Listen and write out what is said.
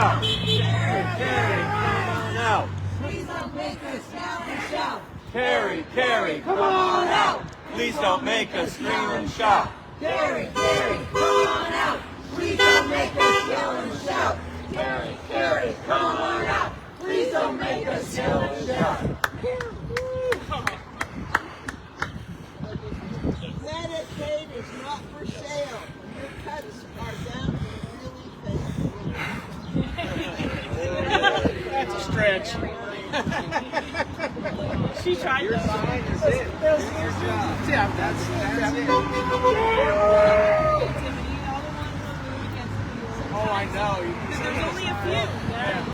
out. Carey, come on out. Please don't make us yell and shout. Carey, come on out. Please don't make us scream and shout. Carey, come on out. Please don't make us yell and shout. Carey, come on out. Please don't make us yell and shout. Medicaid is not for sale. Your cuts are down really fast. That's a stretch. She tried Your to. sign is it. Yeah, That's it. Activity, all the ones that move against the Oh, I know. there's only a few.